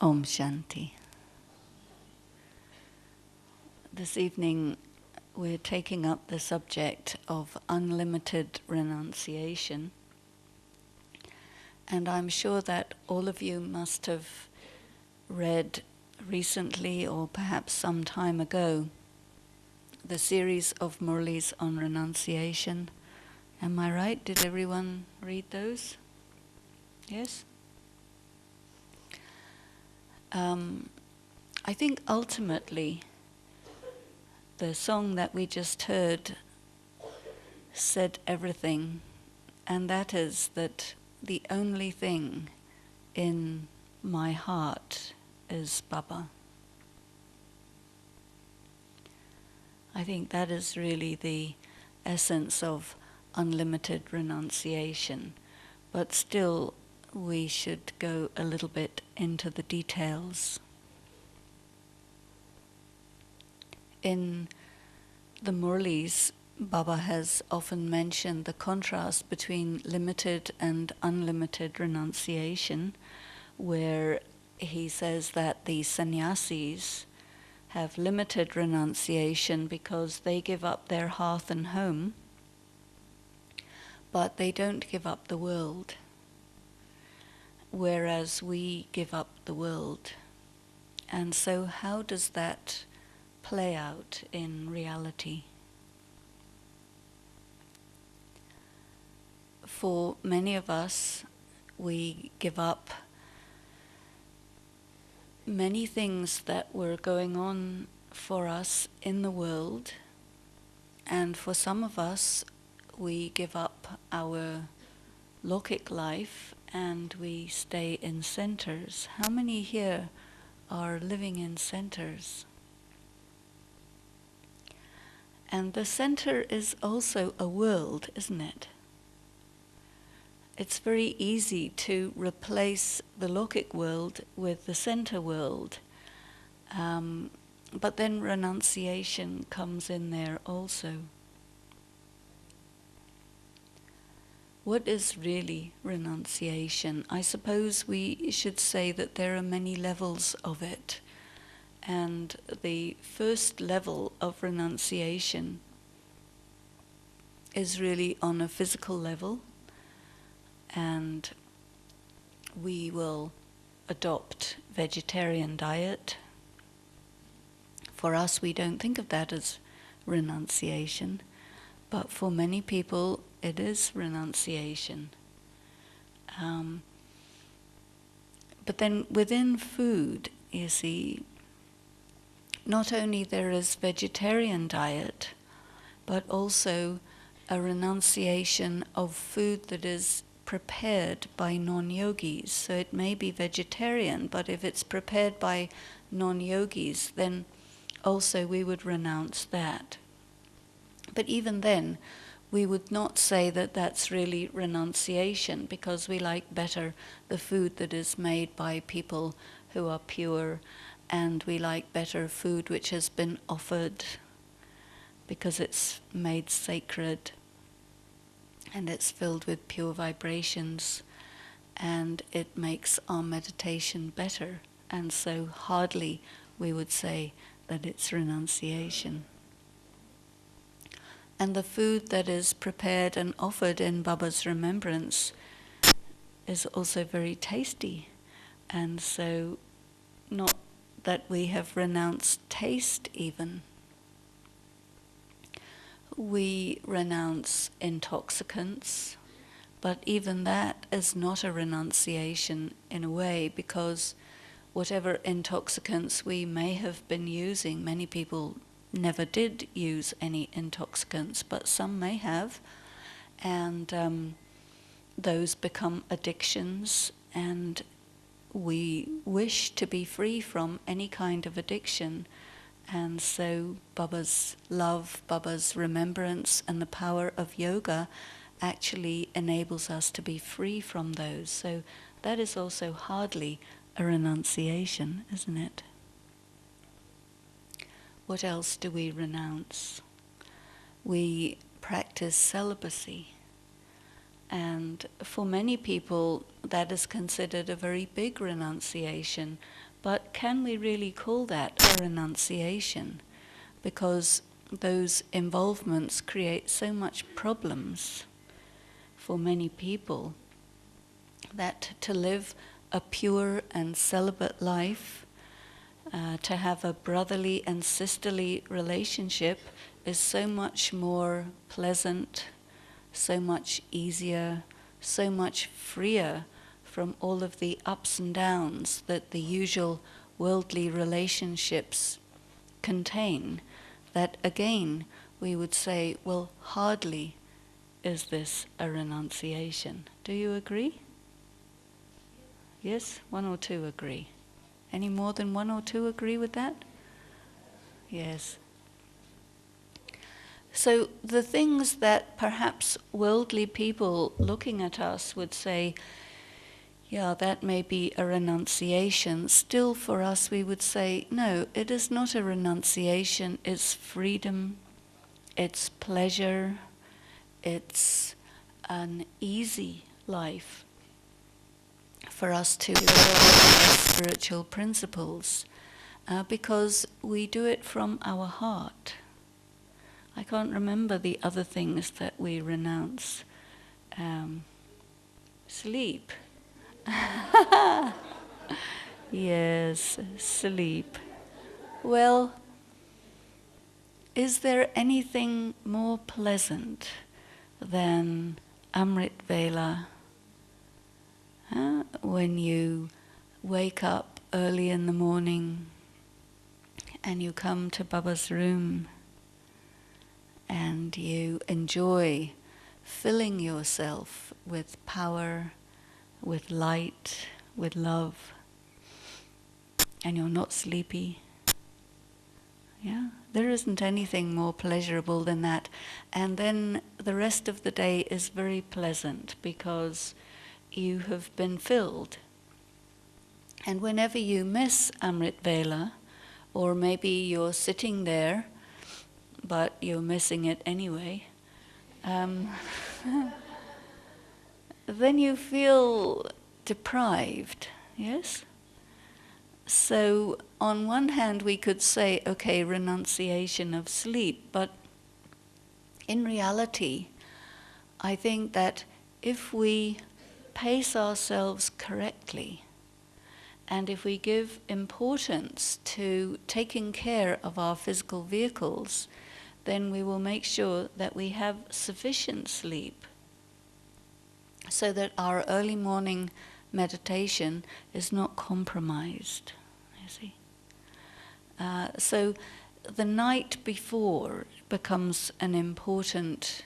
Om Shanti. This evening we're taking up the subject of unlimited renunciation, and I'm sure that all of you must have read recently or perhaps some time ago the series of Murlis on renunciation. Am I right? Did everyone read those? Yes? I think ultimately the song that we just heard said everything, and that is that the only thing in my heart is Baba. I think that is really the essence of unlimited renunciation, but still we should go a little bit into the details. In the Murlis, Baba has often mentioned the contrast between limited and unlimited renunciation, where he says that the sannyasis have limited renunciation because they give up their hearth and home, but they don't give up the world, whereas we give up the world. And so how does that play out in reality? For many of us, we give up many things that were going on for us in the world, and for some of us, we give up our Lokic life and we stay in centers. How many here are living in centers? And the center is also a world, isn't it? It's very easy to replace the Lokic world with the center world. But then renunciation comes in there also. What is really renunciation? I suppose we should say that there are many levels of it. And the first level of renunciation is really on a physical level, and we will adopt vegetarian diet. For us, we don't think of that as renunciation, but for many people, it is renunciation. But then within food, you see, not only there is vegetarian diet, but also a renunciation of food that is prepared by non-yogis. So it may be vegetarian, but if it's prepared by non-yogis, then also we would renounce that. But even then, we would not say that that's really renunciation, because we like better the food that is made by people who are pure, and we like better food which has been offered because it's made sacred and it's filled with pure vibrations, and it makes our meditation better. And so hardly we would say that it's renunciation. And the food that is prepared and offered in Baba's remembrance is also very tasty. And so not that we have renounced taste even. We renounce intoxicants, but even that is not a renunciation in a way, because whatever intoxicants we may have been using, many people never did use any intoxicants, but some may have, and those become addictions, and we wish to be free from any kind of addiction. And so Baba's love, Baba's remembrance, and the power of yoga actually enables us to be free from those. So that is also hardly a renunciation, isn't it? What else do we renounce? We practice celibacy. And for many people, that is considered a very big renunciation. But can we really call that a renunciation? Because those involvements create so much problems for many people that to live a pure and celibate life, to have a brotherly and sisterly relationship is so much more pleasant, so much easier, so much freer from all of the ups and downs that the usual worldly relationships contain, that again we would say, well, hardly is this a renunciation. Do you agree? Yes? One or two agree. Any more than one or two agree with that? Yes. So the things that perhaps worldly people looking at us would say, yeah, that may be a renunciation, still for us we would say, no, it is not a renunciation, it's freedom, it's pleasure, it's an easy life for us to live our spiritual principles, because we do it from our heart. I can't remember the other things that we renounce. Sleep. Yes, sleep. Well, is there anything more pleasant than Amrit Vela? When you wake up early in the morning and you come to Baba's room and you enjoy filling yourself with power, with light, with love, and you're not sleepy. Yeah, there isn't anything more pleasurable than that. And then the rest of the day is very pleasant because you have been filled. And whenever you miss Amrit Vela, or maybe you're sitting there, but you're missing it anyway, then you feel deprived, yes? So on one hand we could say, okay, renunciation of sleep, but in reality, I think that if we pace ourselves correctly, and if we give importance to taking care of our physical vehicles, then we will make sure that we have sufficient sleep so that our early morning meditation is not compromised, you see. So the night before becomes an important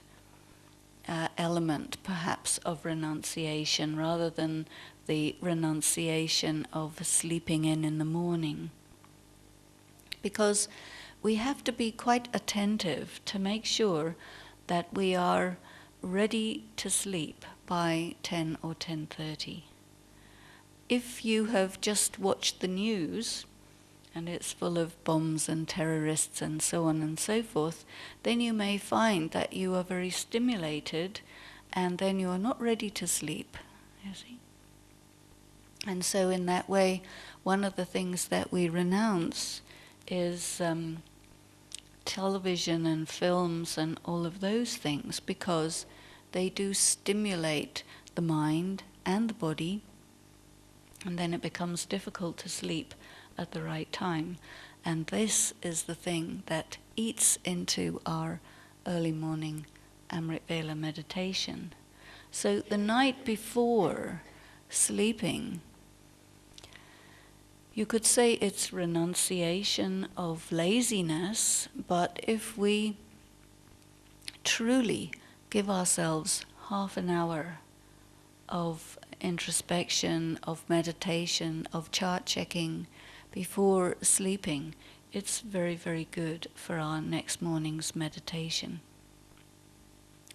element, perhaps, of renunciation rather than the renunciation of sleeping in the morning. Because we have to be quite attentive to make sure that we are ready to sleep by 10 or 10:30. If you have just watched the news and it's full of bombs and terrorists and so on and so forth, then you may find that you are very stimulated and then you are not ready to sleep, you see. And so in that way, one of the things that we renounce is television and films and all of those things, because they do stimulate the mind and the body, and then it becomes difficult to sleep at the right time. And this is the thing that eats into our early morning Amrit Vela meditation. So the night before sleeping, you could say it's renunciation of laziness, but if we truly give ourselves half an hour of introspection, of meditation, of chart checking before sleeping, it's very, very good for our next morning's meditation.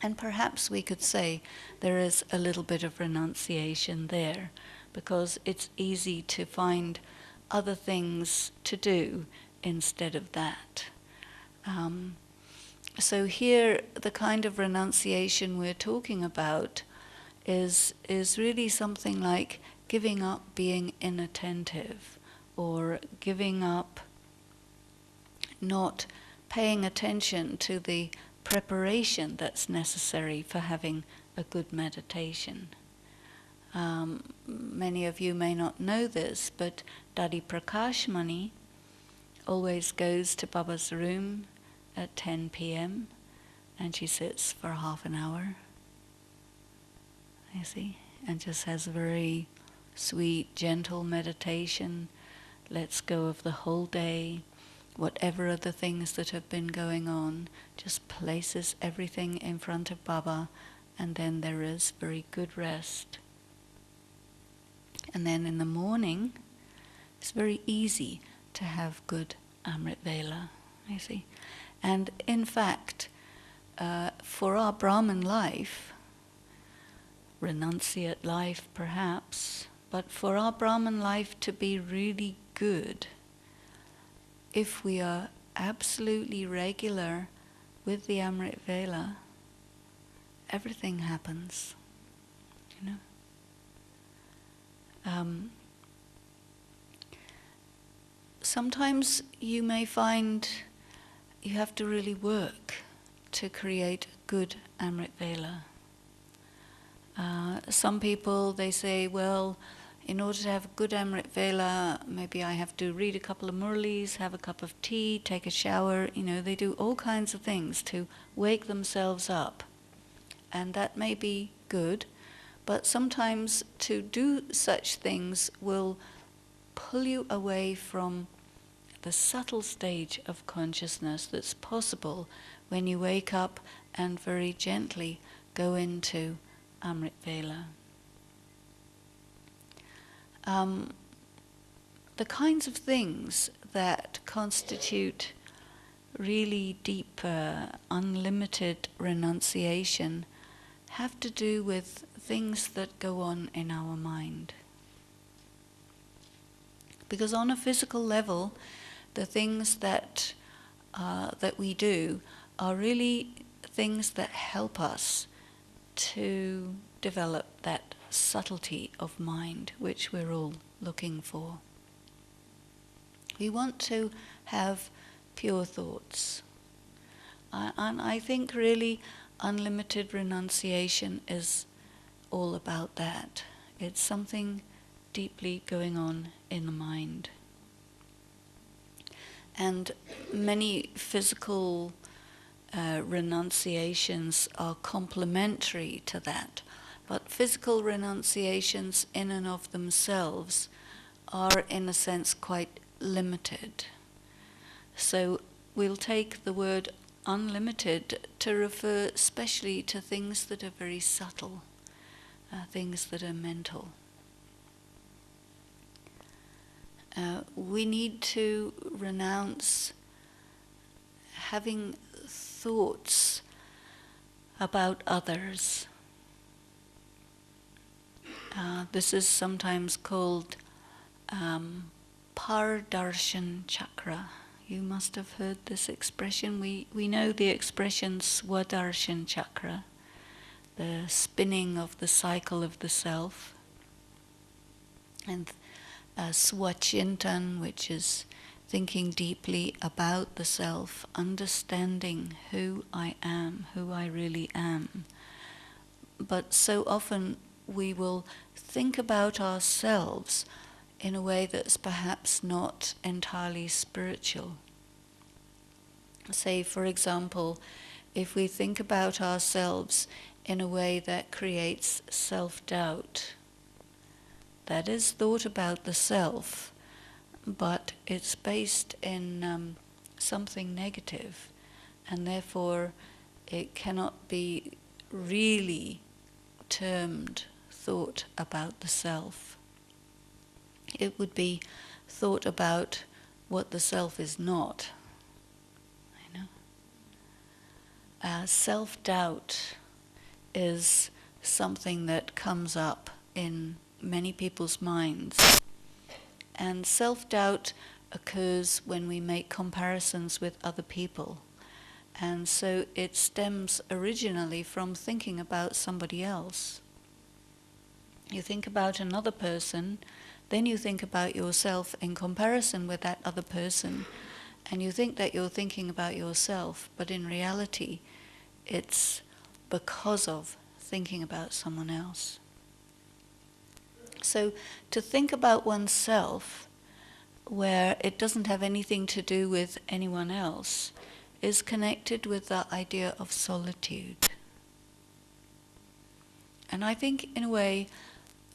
And perhaps we could say there is a little bit of renunciation there, because it's easy to find other things to do instead of that. So here, the kind of renunciation we're talking about is really something like giving up being inattentive, or giving up, not paying attention to the preparation that's necessary for having a good meditation. Many of you may not know this, but Dadi Prakashmani always goes to Baba's room at 10 p.m. and she sits for half an hour, you see, and just has a very sweet, gentle meditation, lets go of the whole day, whatever other things that have been going on, just places everything in front of Baba, and then there is very good rest. And then in the morning, it's very easy to have good Amrit Vela, you see. And in fact, for our Brahman life, renunciate life perhaps, but for our Brahman life to be really good, if we are absolutely regular with the Amrit Vela, everything happens, you know. Sometimes you may find you have to really work to create good Amrit Vela. Some people, they say, well, in order to have a good Amrit Vela, maybe I have to read a couple of murlis, have a cup of tea, take a shower. You know, they do all kinds of things to wake themselves up. And that may be good, but sometimes to do such things will pull you away from the subtle stage of consciousness that's possible when you wake up and very gently go into Amrit Vela. The kinds of things that constitute really deep, unlimited renunciation have to do with things that go on in our mind. Because on a physical level, the things that we do are really things that help us to develop that subtlety of mind which we're all looking for. We want to have pure thoughts. And I think really unlimited renunciation is all about that. It's something deeply going on in the mind. And many physical renunciations are complementary to that. But physical renunciations in and of themselves are in a sense quite limited. So we'll take the word unlimited to refer especially to things that are very subtle, things that are mental. We need to renounce having thoughts about others. This is sometimes called Pardarshan chakra. You must have heard this expression. We know the expression Swadarshan chakra, the spinning of the cycle of the self. And Swachintan, which is thinking deeply about the self, understanding who I am, who I really am. But so often we will think about ourselves in a way that's perhaps not entirely spiritual. Say, for example, if we think about ourselves in a way that creates self-doubt, that is thought about the self, but it's based in something negative, and therefore it cannot be really termed thought about the self. It would be thought about what the self is not. You know, self-doubt is something that comes up in many people's minds, and self-doubt occurs when we make comparisons with other people, and so it stems originally from thinking about somebody else. You think about another person then you think about yourself in comparison with that other person, and you think that you're thinking about yourself, but in reality, it's because of thinking about someone else. So to think about oneself, where it doesn't have anything to do with anyone else, is connected with the idea of solitude. And I think, in a way,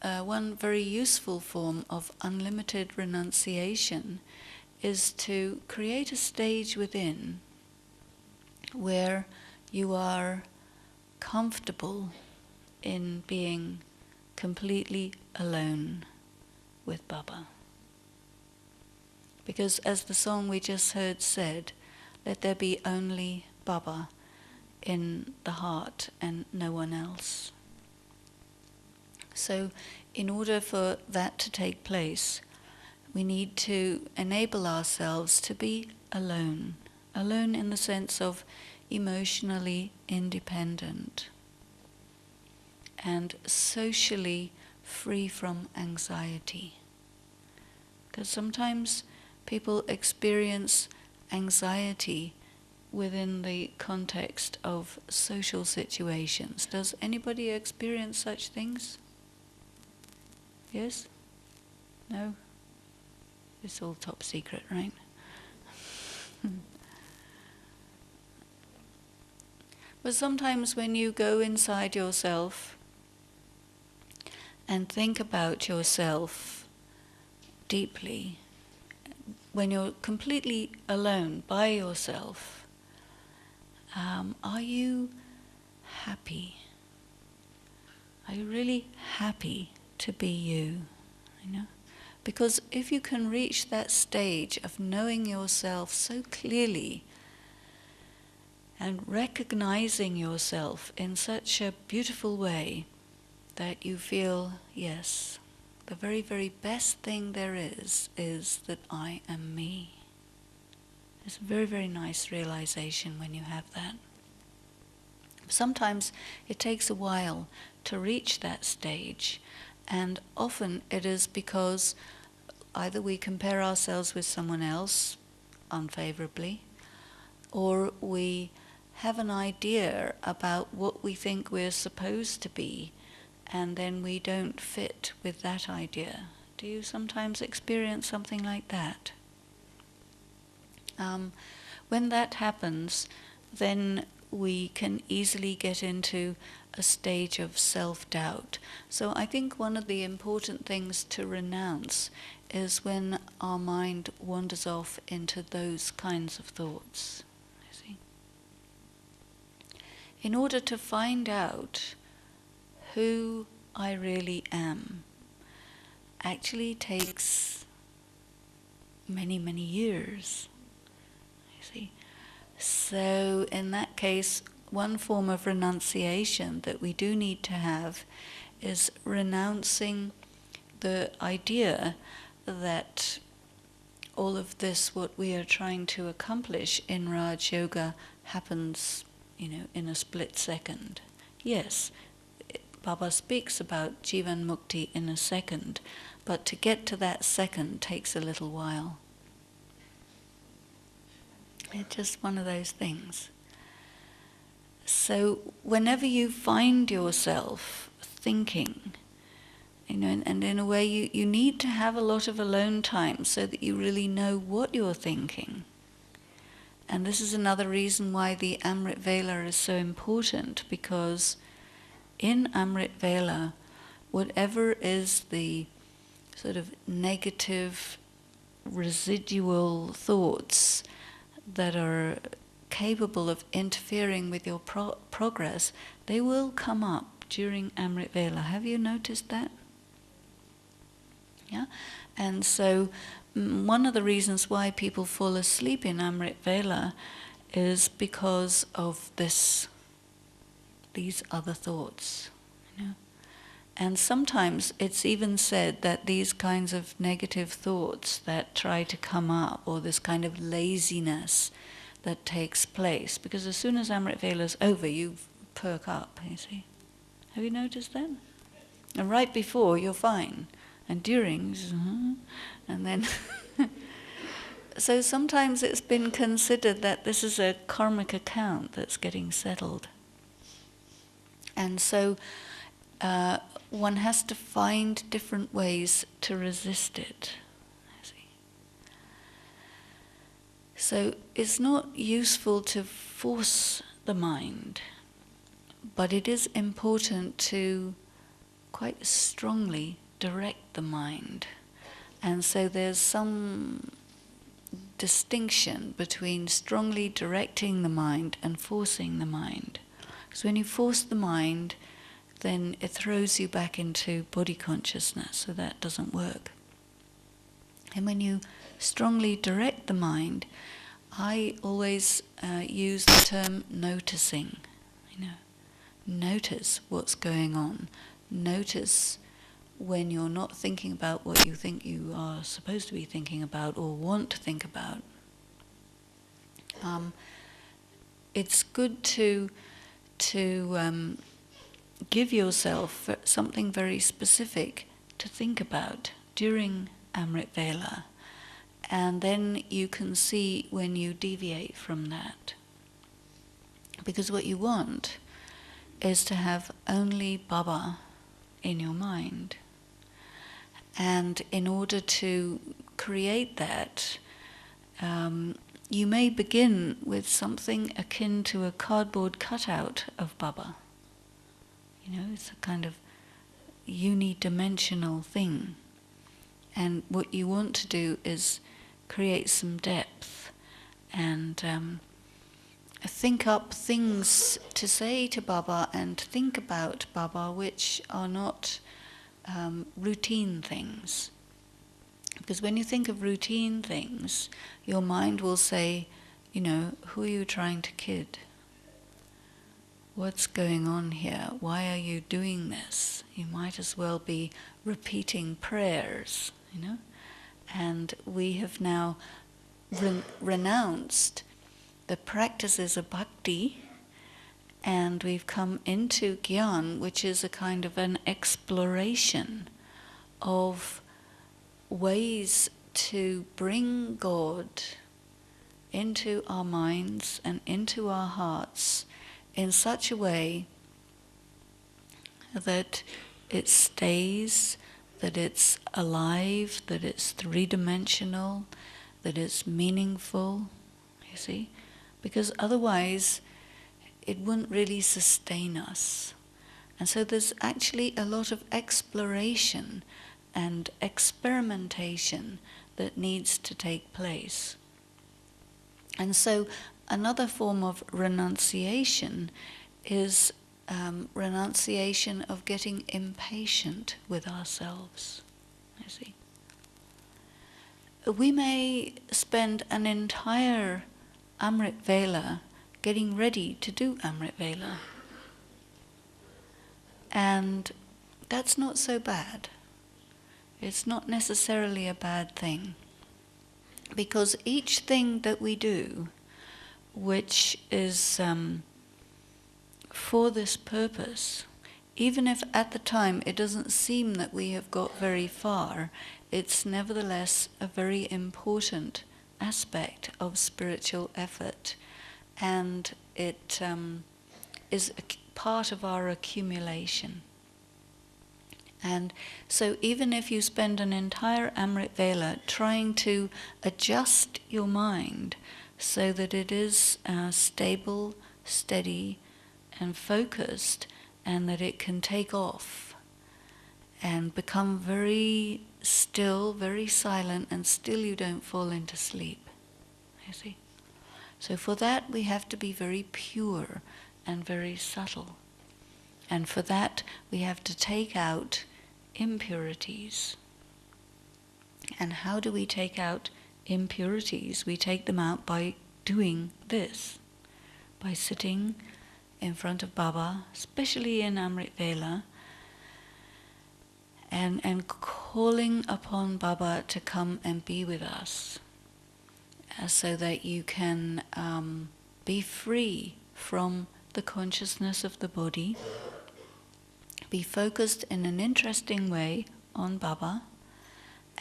one very useful form of unlimited renunciation is to create a stage within where you are comfortable in being completely alone with Baba. Because as the song we just heard said, let there be only Baba in the heart and no one else. So in order for that to take place, we need to enable ourselves to be alone. Alone in the sense of emotionally independent and socially free from anxiety. Because sometimes people experience anxiety within the context of social situations. Does anybody experience such things? Yes? No? It's all top secret, right? But sometimes when you go inside yourself and think about yourself deeply, when you're completely alone by yourself, are you happy? Are you really happy to be you? You know? Because if you can reach that stage of knowing yourself so clearly and recognizing yourself in such a beautiful way that you feel, yes, the very, very best thing there is that I am me. It's a very, very nice realization when you have that. Sometimes it takes a while to reach that stage, and often it is because either we compare ourselves with someone else unfavorably, or we have an idea about what we think we're supposed to be, and then we don't fit with that idea. Do you sometimes experience something like that? When that happens, then we can easily get into a stage of self-doubt. So I think one of the important things to renounce is when our mind wanders off into those kinds of thoughts. You see? In order to find out who I really am, actually takes many, many years. You see? So in that case, one form of renunciation that we do need to have is renouncing the idea that all of this, what we are trying to accomplish in Raj Yoga, happens, in a split second. Yes, Baba speaks about Jivan Mukti in a second, but to get to that second takes a little while. It's just one of those things. So whenever you find yourself thinking, and in a way you need to have a lot of alone time so that you really know what you're thinking. And this is another reason why the Amrit Vela is so important, because in Amrit Vela, whatever is the sort of negative residual thoughts that are capable of interfering with your progress, they will come up during Amrit Vela. Have you noticed that? Yeah? And so one of the reasons why people fall asleep in Amrit Vela is because of these other thoughts. And sometimes it's even said that these kinds of negative thoughts that try to come up, or this kind of laziness that takes place, because as soon as Amrit Vela is over, you perk up, you see. Have you noticed that? And right before, you're fine. and during, and then... So sometimes it's been considered that this is a karmic account that's getting settled. And so one has to find different ways to resist it. So it's not useful to force the mind, but it is important to quite strongly direct the mind. And so there's some distinction between strongly directing the mind and forcing the mind. Because when you force the mind, then it throws you back into body consciousness, so that doesn't work. And when you strongly direct the mind, I always use the term noticing. Notice what's going on. Notice when you're not thinking about what you think you are supposed to be thinking about or want to think about. It's good to give yourself something very specific to think about during Amrit Vela, and then you can see when you deviate from that. Because what you want is to have only Baba in your mind. And in order to create that, you may begin with something akin to a cardboard cutout of Baba. It's a kind of unidimensional thing. And what you want to do is create some depth and think up things to say to Baba and think about Baba which are not routine things. Because when you think of routine things, your mind will say, who are you trying to kid? What's going on here? Why are you doing this? You might as well be repeating prayers, And we have now renounced the practices of bhakti, and we've come into Gyan, which is a kind of an exploration of ways to bring God into our minds and into our hearts in such a way that it stays, that it's alive, that it's three-dimensional, that it's meaningful, you see? Because otherwise it wouldn't really sustain us. And so there's actually a lot of exploration and experimentation that needs to take place. And so another form of renunciation is renunciation of getting impatient with ourselves, you see. We may spend an entire Amrit Vela getting ready to do Amrit Vela. And that's not so bad. It's not necessarily a bad thing. Because each thing that we do, which is for this purpose, even if at the time it doesn't seem that we have got very far, it's nevertheless a very important aspect of spiritual effort, and it is a part of our accumulation. And so even if you spend an entire Amrit Vela trying to adjust your mind so that it is stable, steady, and focused, and that it can take off and become very still, very silent, and still you don't fall into sleep, you see. So for that we have to be very pure and very subtle. And for that we have to take out impurities. And how do we take out impurities? We take them out by doing this, by sitting in front of Baba, especially in Amrit Vela, and calling upon Baba to come and be with us, so that you can be free from the consciousness of the body, be focused in an interesting way on Baba,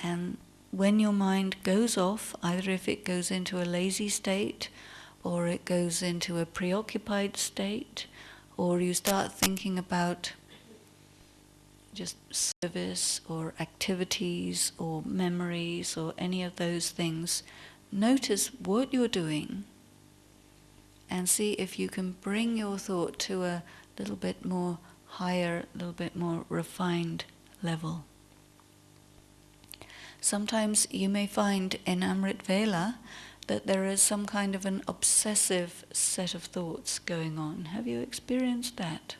And when your mind goes off, either if it goes into a lazy state, or it goes into a preoccupied state, or you start thinking about just service or activities or memories or any of those things, notice what you're doing and see if you can bring your thought to a little bit more higher, a little bit more refined level. Sometimes you may find in Amrit Vela that there is some kind of an obsessive set of thoughts going on. Have you experienced that?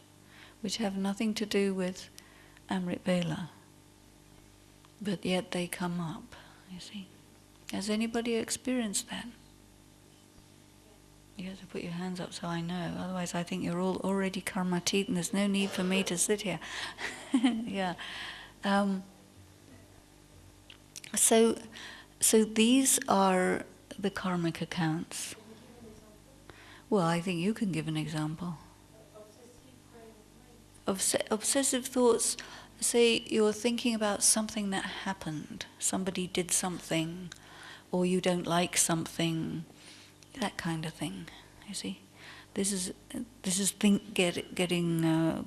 Which have nothing to do with Amrit Vela, but yet they come up, you see. Has anybody experienced that? You have to put your hands up so I know, otherwise I think you're all already karmatit and there's no need for me to sit here. Yeah. So these are the karmic accounts. Well, I think you can give an example. Obsessive thoughts, say you're thinking about something that happened, somebody did something, or you don't like something, that kind of thing, you see. This is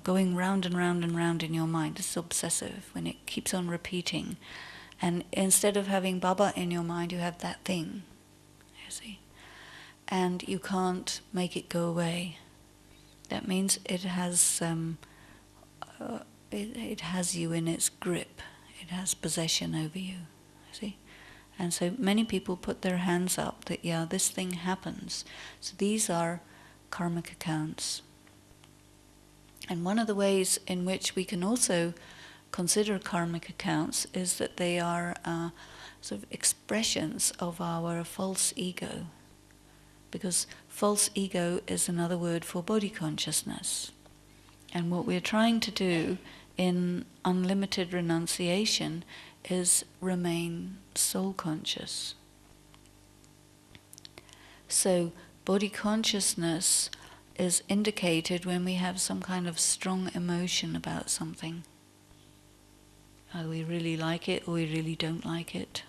going round and round and round in your mind. This is obsessive, when it keeps on repeating. And instead of having Baba in your mind, you have that thing, you see. And you can't make it go away. That means it has it has you in its grip. It has possession over you, see. And so many people put their hands up that, yeah, this thing happens. So these are karmic accounts. And one of the ways in which we can also consider karmic accounts is that they are sort of expressions of our false ego. Because false ego is another word for body consciousness. And what we're trying to do in unlimited renunciation is remain soul conscious. So body consciousness is indicated when we have some kind of strong emotion about something. Either we really like it or we really don't like it.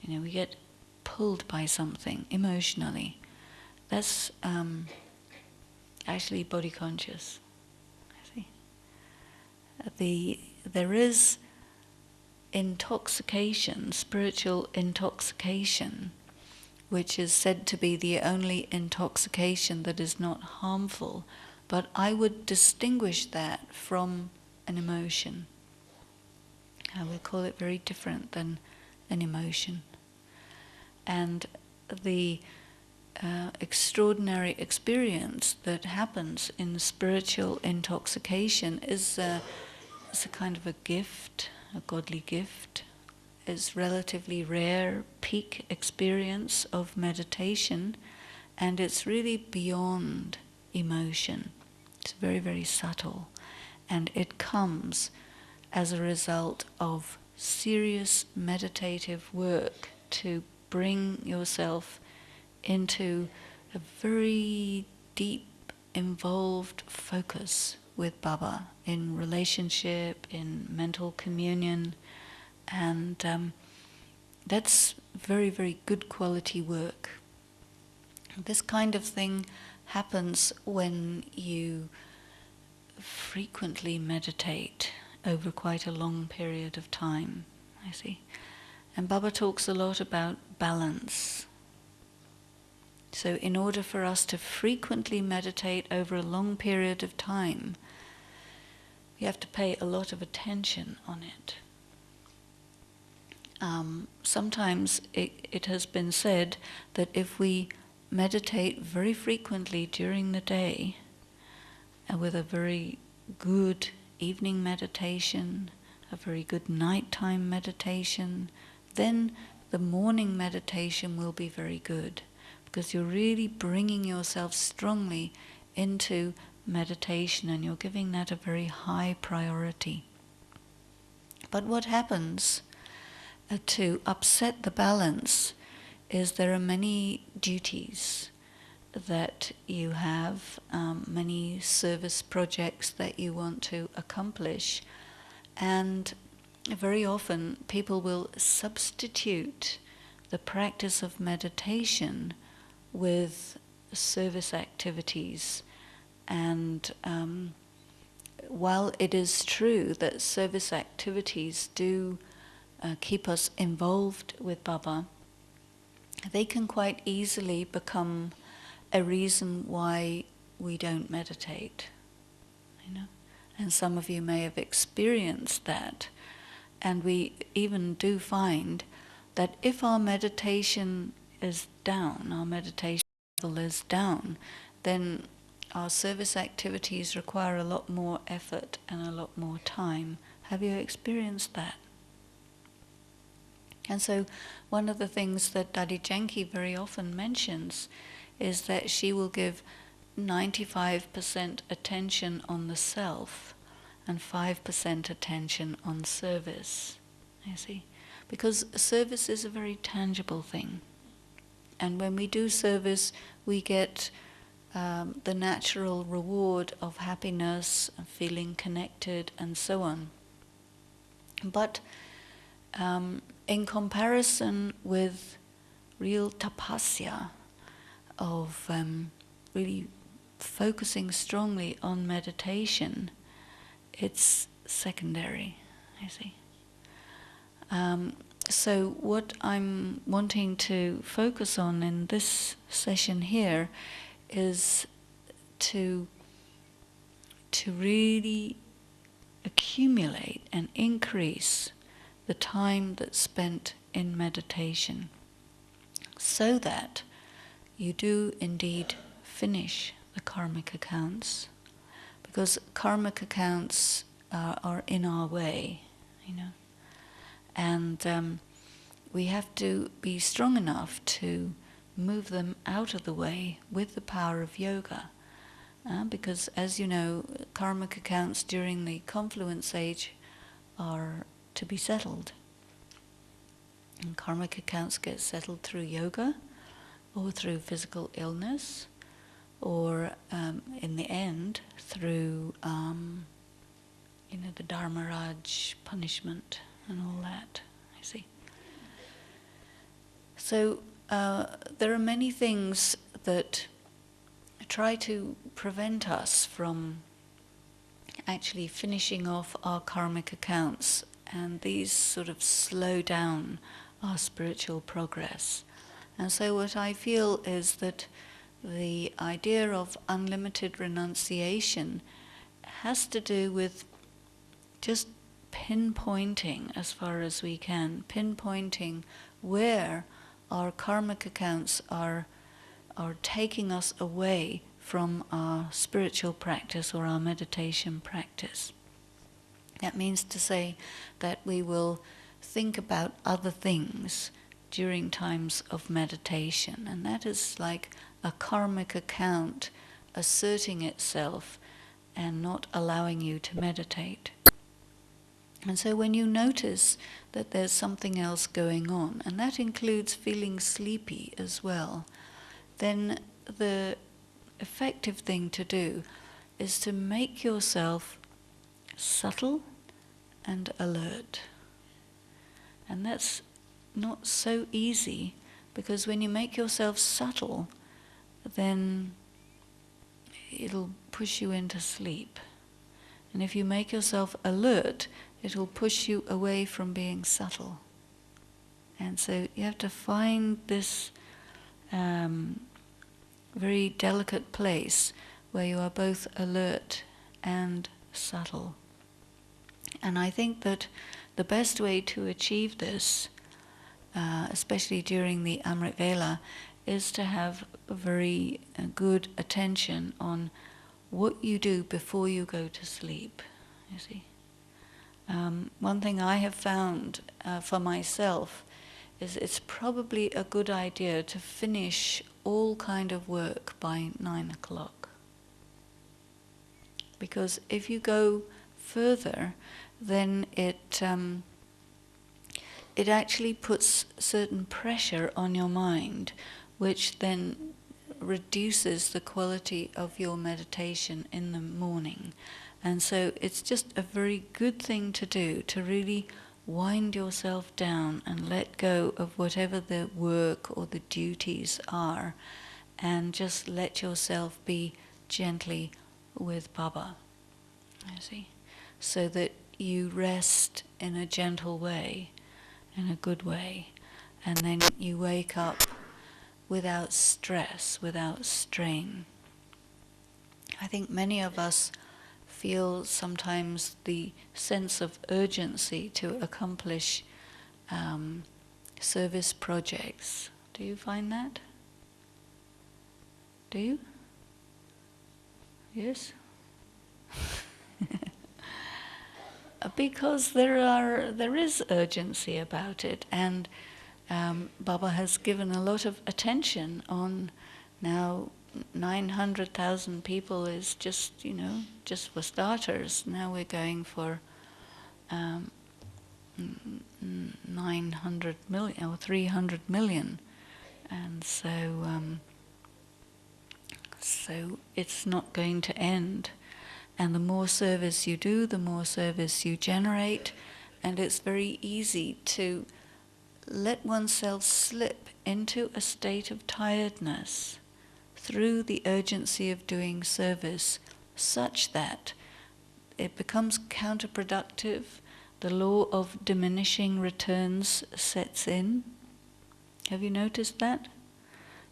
You know, we get pulled by something emotionally. That's actually body conscious. There is intoxication, spiritual intoxication, which is said to be the only intoxication that is not harmful, but I would distinguish that from an emotion. I would call it very different than an emotion. And the extraordinary experience that happens in spiritual intoxication is a kind of a gift, a godly gift. It's relatively rare, peak experience of meditation, and it's really beyond emotion. It's very, very subtle, and it comes as a result of serious meditative work to bring yourself into a very deep, involved focus with Baba in relationship, in mental communion, and that's very, very good quality work. This kind of thing happens when you frequently meditate over quite a long period of time, I see. And Baba talks a lot about balance. So in order for us to frequently meditate over a long period of time, we have to pay a lot of attention on it. Sometimes it has been said that if we meditate very frequently during the day, and with a very good evening meditation, a very good nighttime meditation, then the morning meditation will be very good, because you're really bringing yourself strongly into meditation and you're giving that a very high priority. But what happens to upset the balance is there are many duties that you have, many service projects that you want to accomplish, and very often people will substitute the practice of meditation with service activities. And while it is true that service activities do keep us involved with Baba, they can quite easily become a reason why we don't meditate. And some of you may have experienced that. And we even do find that if our meditation is down, our meditation level is down, then our service activities require a lot more effort and a lot more time. Have you experienced that? And so one of the things that Dadi Janki very often mentions is that she will give 95% attention on the self and 5% attention on service, you see. Because service is a very tangible thing. And when we do service, we get the natural reward of happiness, feeling connected, and so on. But in comparison with real tapasya, of really focusing strongly on meditation, it's secondary, you see. So what I'm wanting to focus on in this session here is to really accumulate and increase the time that's spent in meditation, so that you do indeed finish the karmic accounts, because karmic accounts are in our way, and we have to be strong enough to move them out of the way with the power of yoga, because as you know, karmic accounts during the confluence age are to be settled, and karmic accounts get settled through yoga or through physical illness, or in the end through the Dharmaraj punishment and all that, you see. So there are many things that try to prevent us from actually finishing off our karmic accounts, and these sort of slow down our spiritual progress. And so what I feel is that the idea of unlimited renunciation has to do with just pinpointing, as far as we can, pinpointing where our karmic accounts are taking us away from our spiritual practice or our meditation practice. That means to say that we will think about other things during times of meditation, and that is like a karmic account asserting itself and not allowing you to meditate. And so when you notice that there's something else going on, and that includes feeling sleepy as well, then the effective thing to do is to make yourself subtle and alert. And that's not so easy, because when you make yourself subtle, then it'll push you into sleep. And if you make yourself alert, it'll push you away from being subtle. And so you have to find this very delicate place where you are both alert and subtle. And I think that the best way to achieve this, especially during the Amrit Vela, is to have a very good attention on what you do before you go to sleep, you see. One thing I have found for myself is it's probably a good idea to finish all kind of work by 9 o'clock. Because if you go further, then it actually puts certain pressure on your mind, which then reduces the quality of your meditation in the morning. And so it's just a very good thing to do, to really wind yourself down and let go of whatever the work or the duties are, and just let yourself be gently with Baba, you see, so that you rest in a gentle way, in a good way, and then you wake up without stress, without strain. I think many of us feel sometimes the sense of urgency to accomplish service projects. Do you find that? Do you? Yes? Because there is urgency about it, and Baba has given a lot of attention on now. 900,000 people is just, just for starters. Now we're going for 900 million or 300 million, and so it's not going to end. And the more service you do, the more service you generate, and it's very easy to let oneself slip into a state of tiredness through the urgency of doing service, such that it becomes counterproductive. The law of diminishing returns sets in. Have you noticed that?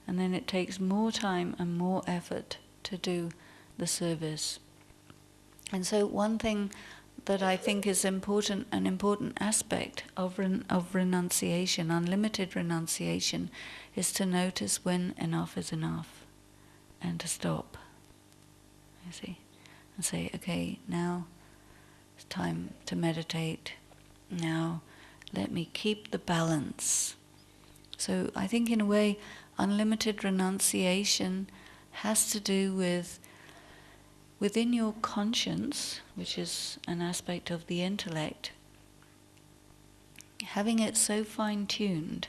And then it takes more time and more effort to do the service. And so one thing that I think is important, an important aspect of renunciation, unlimited renunciation, is to notice when enough is enough and to stop, you see, and say, okay, now it's time to meditate. Now let me keep the balance. So I think in a way, unlimited renunciation has to do with within your conscience, which is an aspect of the intellect, having it so fine-tuned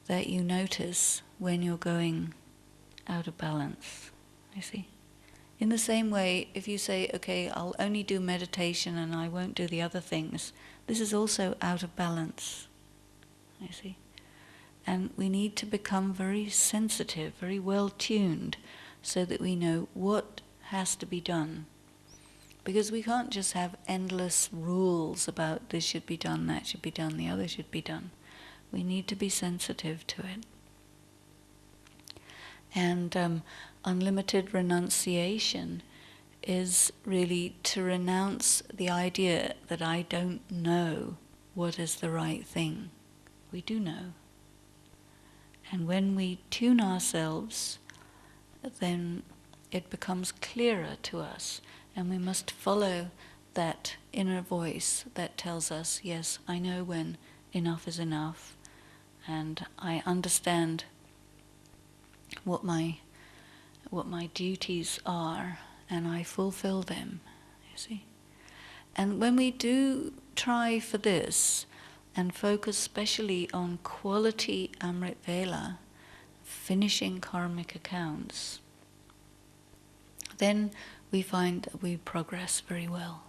that you notice when you're going out of balance, you see. In the same way, if you say, okay, I'll only do meditation and I won't do the other things, this is also out of balance, you see. And we need to become very sensitive, very well tuned, so that we know what has to be done. Because we can't just have endless rules about this should be done, that should be done, the other should be done. We need to be sensitive to it. And unlimited renunciation is really to renounce the idea that I don't know what is the right thing. We do know. And when we tune ourselves, then it becomes clearer to us, and we must follow that inner voice that tells us, yes, I know when enough is enough, and I understand what my duties are, and I fulfill them, you see. And when we do try for this, and focus specially on quality Amrit Vela, finishing karmic accounts, then we find that we progress very well,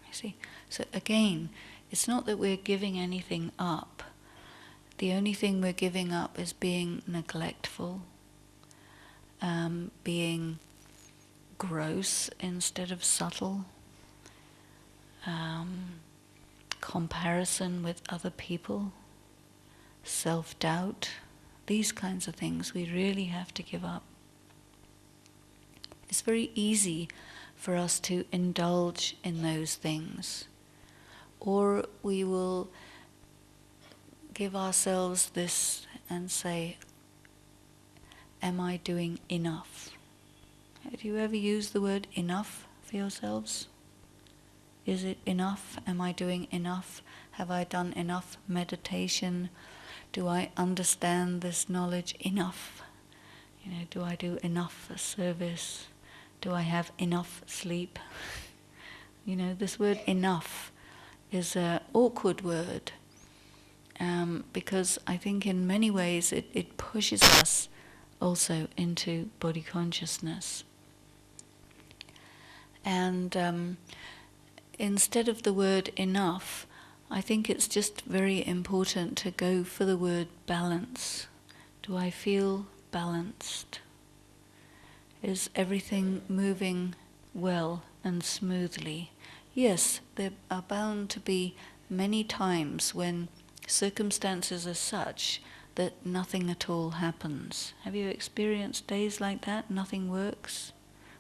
you see. So again, it's not that we're giving anything up. The only thing we're giving up is being neglectful, being gross instead of subtle, comparison with other people, self-doubt, these kinds of things we really have to give up. It's very easy for us to indulge in those things, or we will give ourselves this and say, am I doing enough? Have you ever used the word enough for yourselves? Is it enough? Am I doing enough? Have I done enough meditation? Do I understand this knowledge enough? Do I do enough service? Do I have enough sleep? This word enough is an awkward word, because I think in many ways it pushes us also into body consciousness. And instead of the word enough, I think it's just very important to go for the word balance. Do I feel balanced? Is everything moving well and smoothly? Yes, there are bound to be many times when circumstances are such that nothing at all happens. Have you experienced days like that? Nothing works?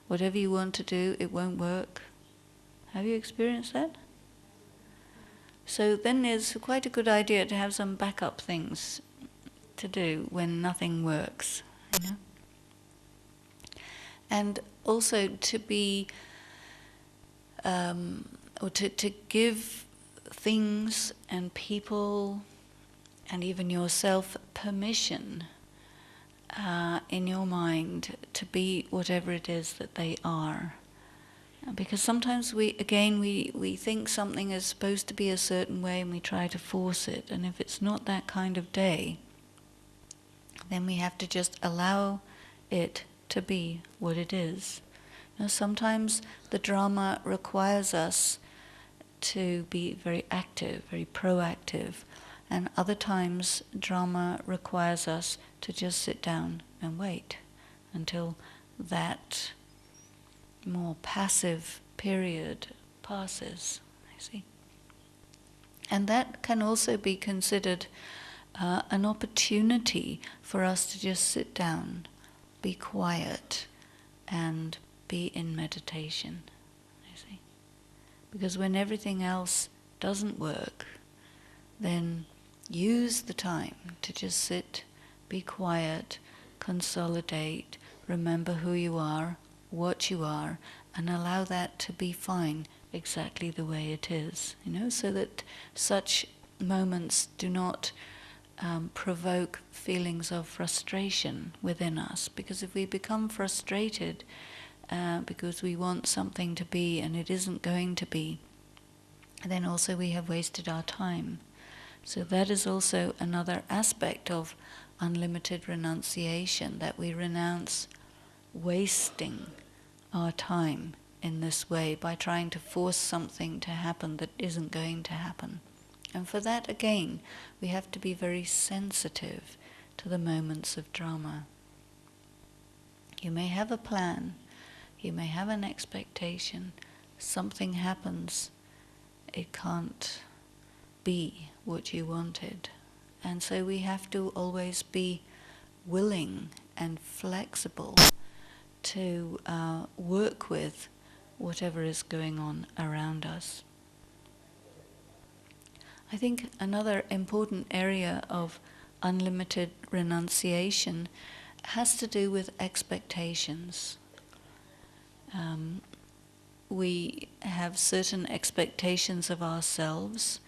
Whatever you want to do, it won't work? Have you experienced that? So then it's quite a good idea to have some backup things to do when nothing works, you know? And also to be, or to give things and people and even yourself permission in your mind to be whatever it is that they are. Because sometimes we think something is supposed to be a certain way and we try to force it. And if it's not that kind of day, then we have to just allow it to be what it is. Now, sometimes the drama requires us to be very active, very proactive. And other times drama requires us to just sit down and wait until that more passive period passes, I see. And that can also be considered an opportunity for us to just sit down, be quiet, and be in meditation, I see. Because when everything else doesn't work, then use the time to just sit, be quiet, consolidate, remember who you are, what you are, and allow that to be fine exactly the way it is, you know, so that such moments do not provoke feelings of frustration within us. Because if we become frustrated because we want something to be and it isn't going to be, then also we have wasted our time. So that is also another aspect of unlimited renunciation, that we renounce wasting our time in this way by trying to force something to happen that isn't going to happen. And for that, again, we have to be very sensitive to the moments of drama. You may have a plan, you may have an expectation, something happens, it can't be what you wanted. And so we have to always be willing and flexible to work with whatever is going on around us. I think another important area of unlimited renunciation has to do with expectations. We have certain expectations of ourselves,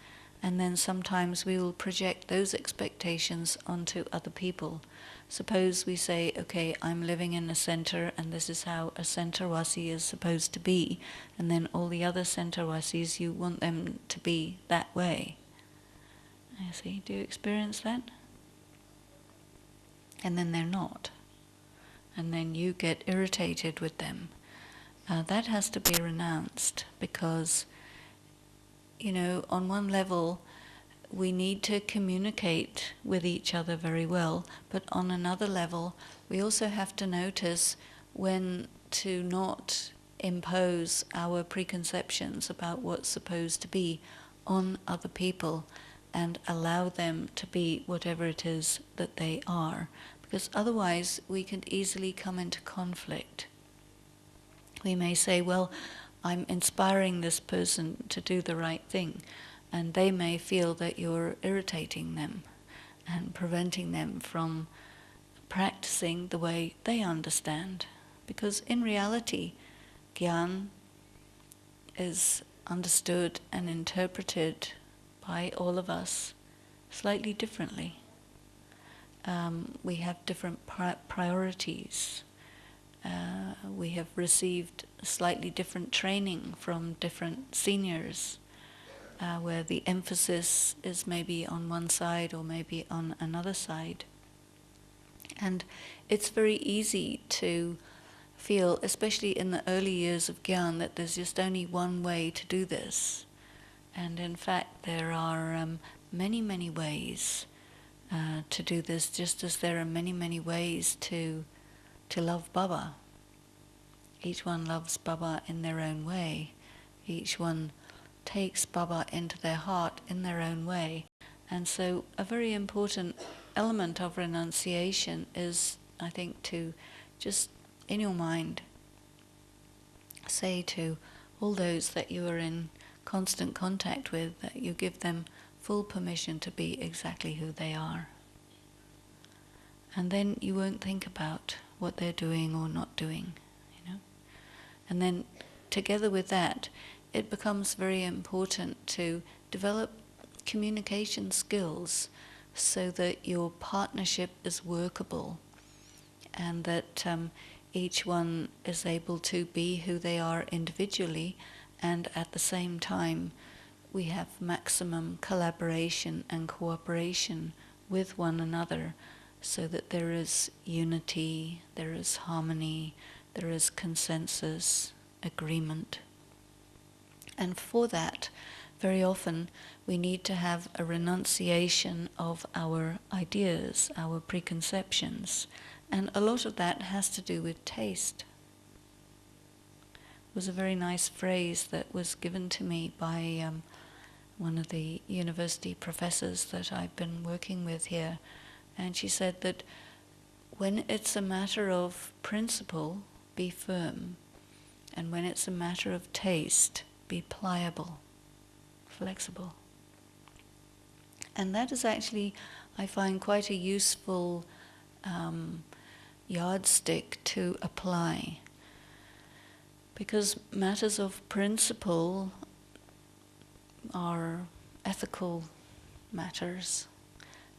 and then sometimes we will project those expectations onto other people. Suppose we say, okay, I'm living in a center and this is how a centerwasi is supposed to be, and then all the other centerwasis, you want them to be that way. I see. Do you experience that? And then they're not. And then you get irritated with them. That has to be renounced because, you know, on one level, we need to communicate with each other very well, but on another level, we also have to notice when to not impose our preconceptions about what's supposed to be on other people and allow them to be whatever it is that they are, because otherwise we can easily come into conflict. We may say, well, I'm inspiring this person to do the right thing, and they may feel that you're irritating them and preventing them from practicing the way they understand. Because in reality, Gyan is understood and interpreted by all of us slightly differently. We have different priorities. We have received slightly different training from different seniors, where the emphasis is maybe on one side or maybe on another side. And it's very easy to feel, especially in the early years of Gyan, that there's just only one way to do this. And in fact, there are many, many ways to do this, just as there are many, many ways to love Baba. Each one loves Baba in their own way. Each one takes Baba into their heart in their own way. And so a very important element of renunciation is, I think, to just, in your mind, say to all those that you are in constant contact with, that you give them full permission to be exactly who they are. And then you won't think about what they're doing or not doing, you know. And then together with that, it becomes very important to develop communication skills so that your partnership is workable and that each one is able to be who they are individually, and at the same time we have maximum collaboration and cooperation with one another so that there is unity, there is harmony, there is consensus, agreement. And for that, very often we need to have a renunciation of our ideas, our preconceptions. And a lot of that has to do with taste. It was a very nice phrase that was given to me by one of the university professors that I've been working with here. And she said that when it's a matter of principle, be firm. And when it's a matter of taste, be pliable, flexible. And that is actually, I find, quite a useful yardstick to apply. Because matters of principle are ethical matters,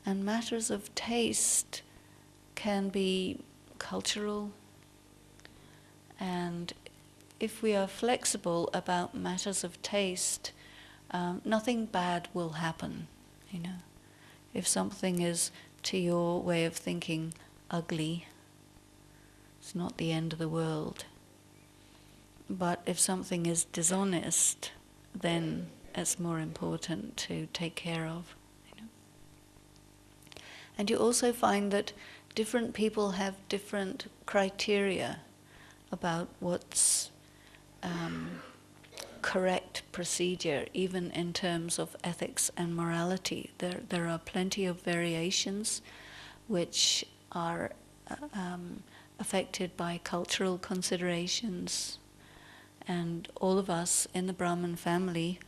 and matters of taste can be cultural. And if we are flexible about matters of taste, nothing bad will happen, you know. If something is, to your way of thinking, ugly, it's not the end of the world. But if something is dishonest, then it's more important to take care of, you know. And you also find that different people have different criteria about what's correct procedure, even in terms of ethics and morality. There are plenty of variations which are affected by cultural considerations. And all of us in the Brahmin family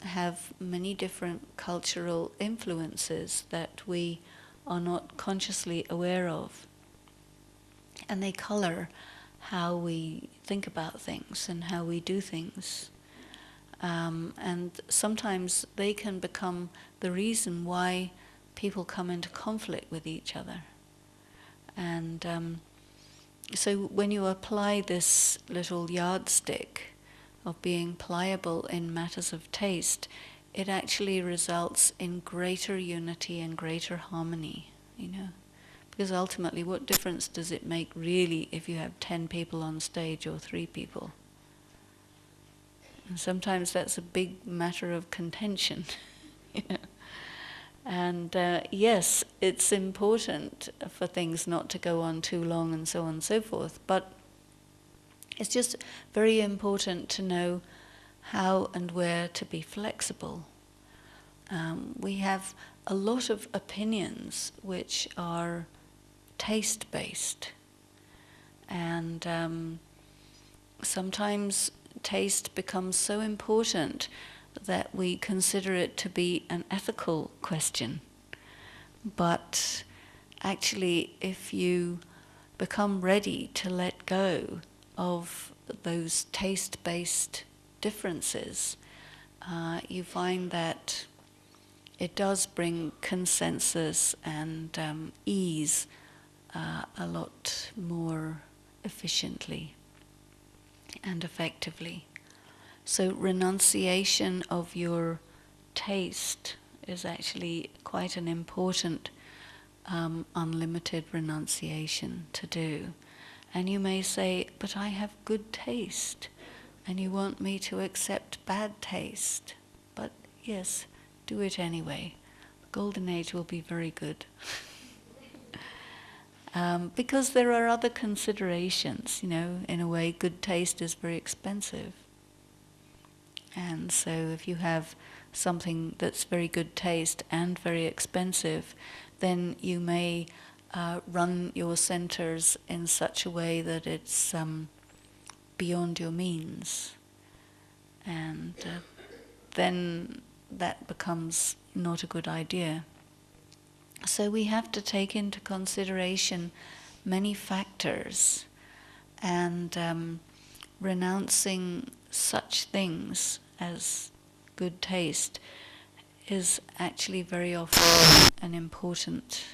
have many different cultural influences that we are not consciously aware of. And they color how we think about things and how we do things. And sometimes they can become the reason why people come into conflict with each other. And so when you apply this little yardstick of being pliable in matters of taste, it actually results in greater unity and greater harmony, you know. Because ultimately, what difference does it make really if you have 10 people on stage or 3 people? And sometimes that's a big matter of contention, you know. And yes, it's important for things not to go on too long and so on and so forth, but it's just very important to know how and where to be flexible. We have a lot of opinions which are taste-based, and sometimes taste becomes so important that we consider it to be an ethical question. But actually, if you become ready to let go of those taste-based differences, you find that it does bring consensus and ease a lot more efficiently and effectively. So renunciation of your taste is actually quite an important unlimited renunciation to do. And you may say, but I have good taste, and you want me to accept bad taste. But yes, do it anyway. The Golden Age will be very good. Because there are other considerations, in a way, good taste is very expensive. And so if you have something that's very good taste and very expensive, then you may run your centers in such a way that it's beyond your means. And then that becomes not a good idea. So we have to take into consideration many factors, and renouncing such things as good taste is actually very often an important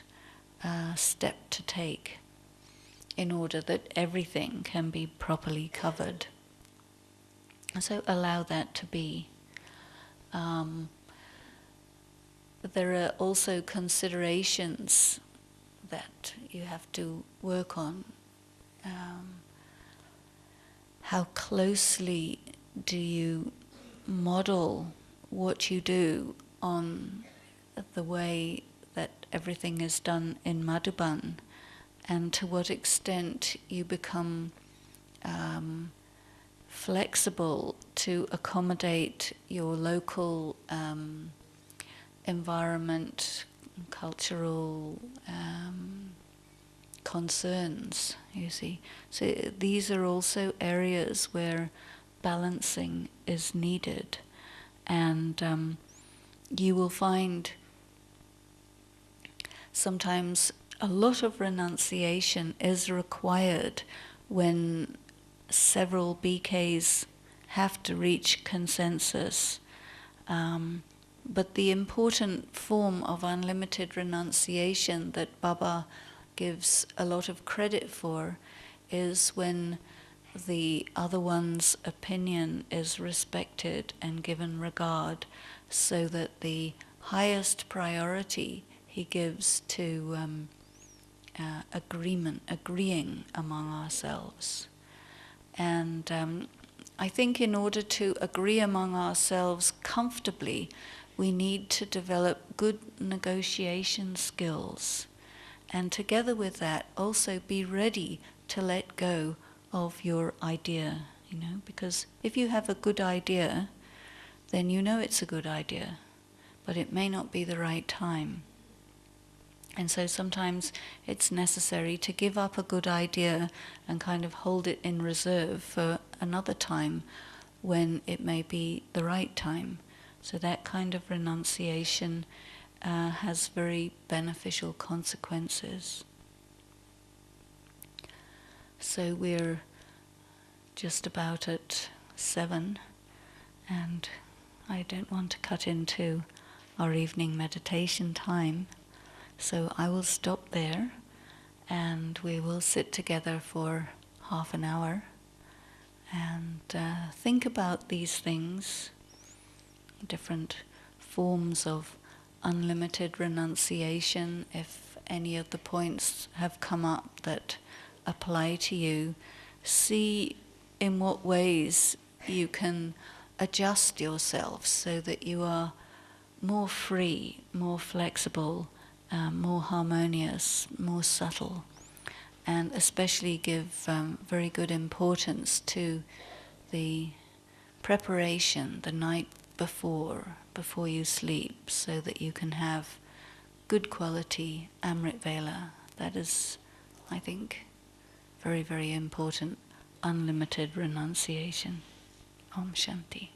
step to take in order that everything can be properly covered. So allow that to be. There are also considerations that you have to work on. How closely do you model what you do on the way that everything is done in Madhuban, and to what extent you become flexible to accommodate your local environment, cultural concerns, you see. So these are also areas where balancing is needed, and you will find sometimes a lot of renunciation is required when several BKs have to reach consensus. But the important form of unlimited renunciation that Baba gives a lot of credit for is when the other one's opinion is respected and given regard, so that the highest priority he gives to agreeing among ourselves. And I think in order to agree among ourselves comfortably, we need to develop good negotiation skills. And together with that, also be ready to let go of your idea, because if you have a good idea, then you know it's a good idea, but it may not be the right time. And so sometimes it's necessary to give up a good idea and kind of hold it in reserve for another time when it may be the right time. So that kind of renunciation has very beneficial consequences. So we're just about at 7, and I don't want to cut into our evening meditation time. So I will stop there, and we will sit together for half an hour and think about these things, different forms of unlimited renunciation. If any of the points have come up that apply to you, see in what ways you can adjust yourself so that you are more free, more flexible, more harmonious, more subtle, and especially give very good importance to the preparation the night before you sleep, so that you can have good quality Amrit Vela. That is, I think, very, very important, unlimited renunciation. Om Shanti.